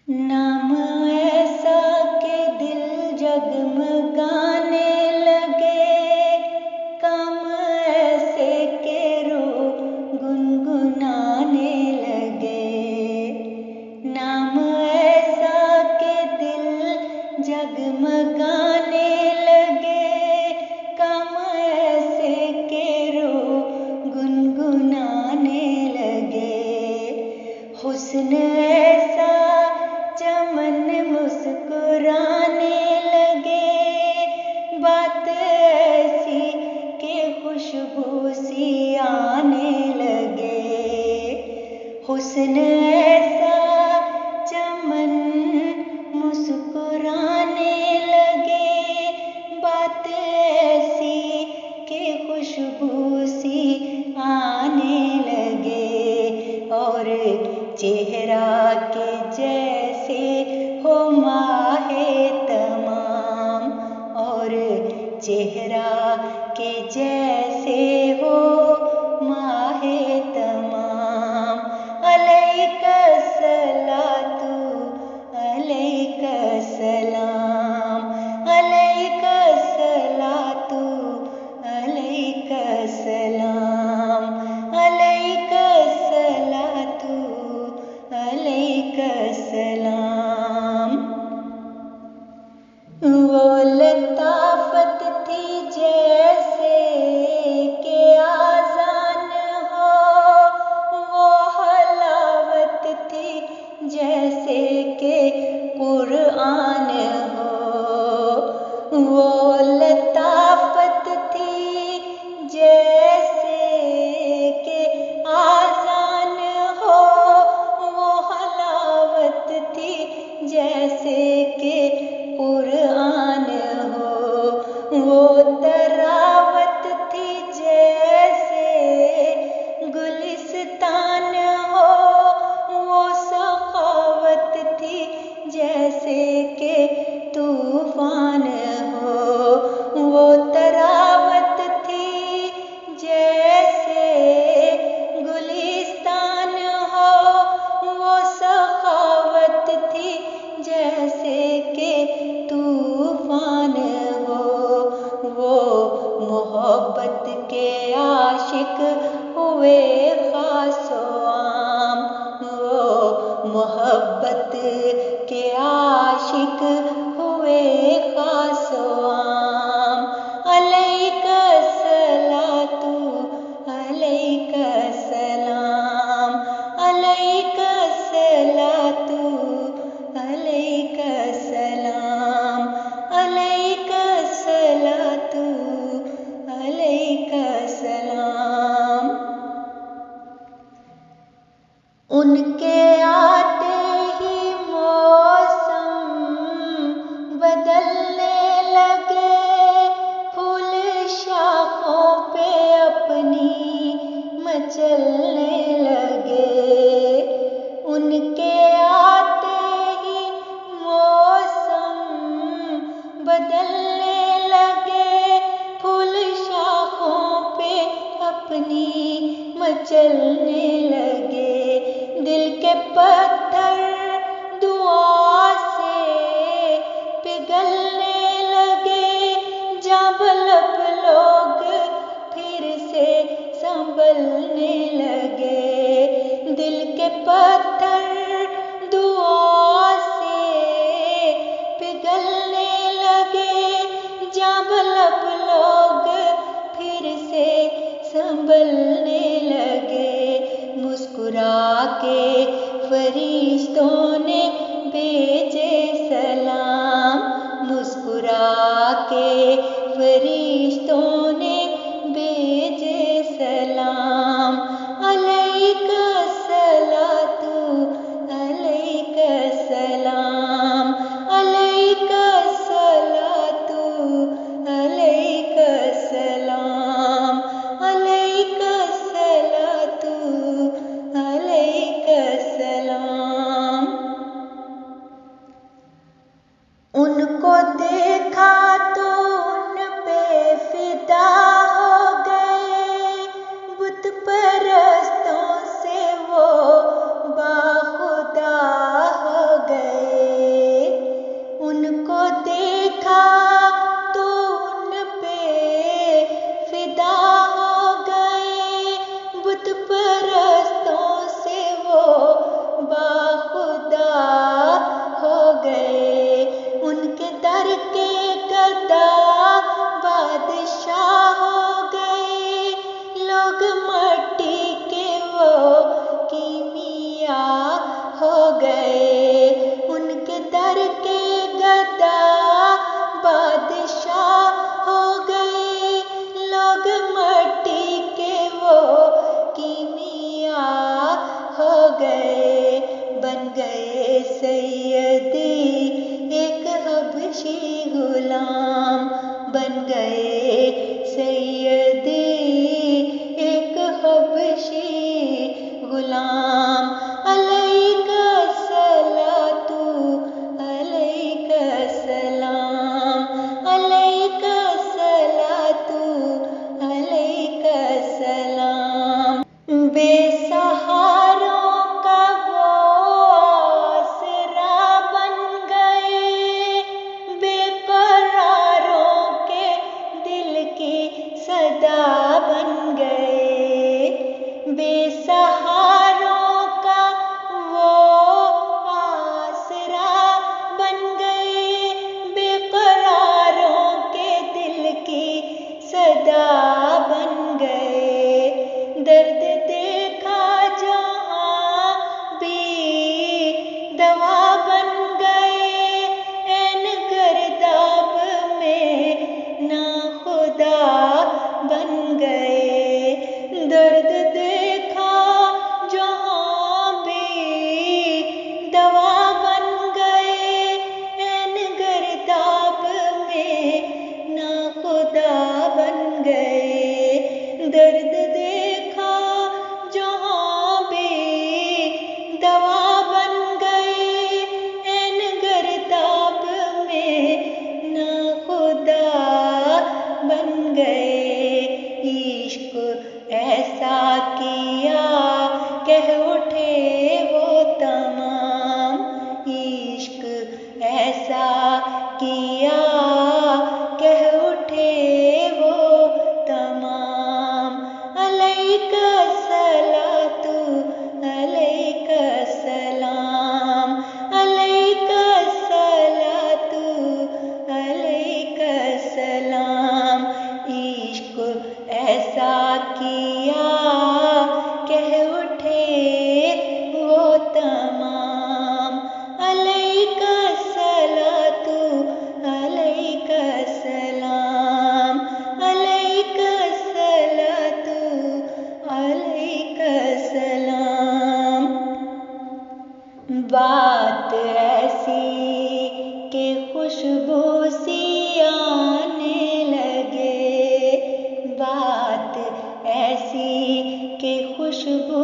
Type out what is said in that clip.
نام ایسا کہ دل جگمگانے لگے، کام ایسے کہ روح گنگنانے لگے۔ نام ایسا کہ دل جگمگانے لگے، کام ایسے کہ روح گنگنانے لگے۔ حسن ایسا چمن مسکرانے لگے، بات ایسی کہ خوشبو سی آنے لگے۔ حسن ایسا چمن مسکرانے لگے، بات ایسی کہ خوشبو سی آنے لگے، اور چہرہ کے جیسے ہو ماہ تمام، اور چہرہ کے جیسے ہو ماہ تمام۔ علیک الصلاۃ علیک السلام، علیک الصلاۃ علیک السلام، علیک الصلاۃ علیک السلام۔ وہ لطافت تھی جیسے کہ آذان ہو، وہ حلاوت تھی جیسے کہ قرآن ہو، وہ لطافت تھی جیسے کہ آذان ہو، وہ حلاوت تھی جیسے کہ قرآن ہو، وہ تراوت تھی جیسے گلستان ہو، وہ سخاوت تھی جیسے کہ طوفان ہو، وہ تراوت تھی جیسے گلستان ہو، وہ سخاوت تھی جیسے کہ طوفان ہو۔ وہ محبت کے عاشق ہوئے خاص و عام، وہ محبت کے عاشق ہوئے خاص و عام۔ علیک الصلاۃ علیک السلام، علیک الصلاۃ علیک السلام، علیک الصلاۃ علیک السلام۔ ان کے آتے ہی موسم بدلنے لگے، پھول شاخوں پہ اپنی مچلنے لگے۔ ان کے آتے ہی موسم بدلنے لگے، پھول شاخوں پہ اپنی مچلنے لگے۔ دل کے پتھر دعا سے پگھلنے لگے، جب لب لوگ پھر سے سنبھلنے لگے۔ دل کے پتھر دعا سے پگھلنے لگے، جب لب لوگ پھر سے سنبھلنے لگے۔ مسکرا کے فریاد گئے، ان کے در کے گدا بادشاہ ہو گئے، لوگ مٹی کے وہ کیمیا ہو گئے، بن گئے سیدی ایک حبشی غلام، بن گئے سیدی ایک حبشی غلام۔ علیک الصلاۃ علیک السلام، علیک الصلاۃ علیک السلام۔ بے سہاروں کا وہ آسرا بن گئے، بے قراروں کے دل کی صدا بن گئے، بے سہاروں کا وہ آسرا بن گئے، بے قراروں کے دل کی صدا بن گئے، درد دیکھا جہاں بھی دوا بن گئے، عین گرداب میں ناخدا بن گئے، درد دیکھا جہاں بھی دوا بن گئے، عین گرداب میں ناخدا بن گئے، درد دیکھا جہاں بھی دوا بن گئے، عین گرداب میں ناخدا بن گئے، عشق ایسا کیا کہہ اٹھے وہ تمام، عشق ایسا کیا کہہ اٹھے وہ تمام۔ علیک الصلاۃ علیک السلام، علیک الصلاۃ علیک السلام، عشق ایسا کیا کہہ اٹھے وہ تمام۔ علیک الصلاۃ علیک السلام، علیک الصلاۃ علیک السلام۔ بات ایسی کہ خوشبو سی آنے لگے، بات ایسی کہ خوشبو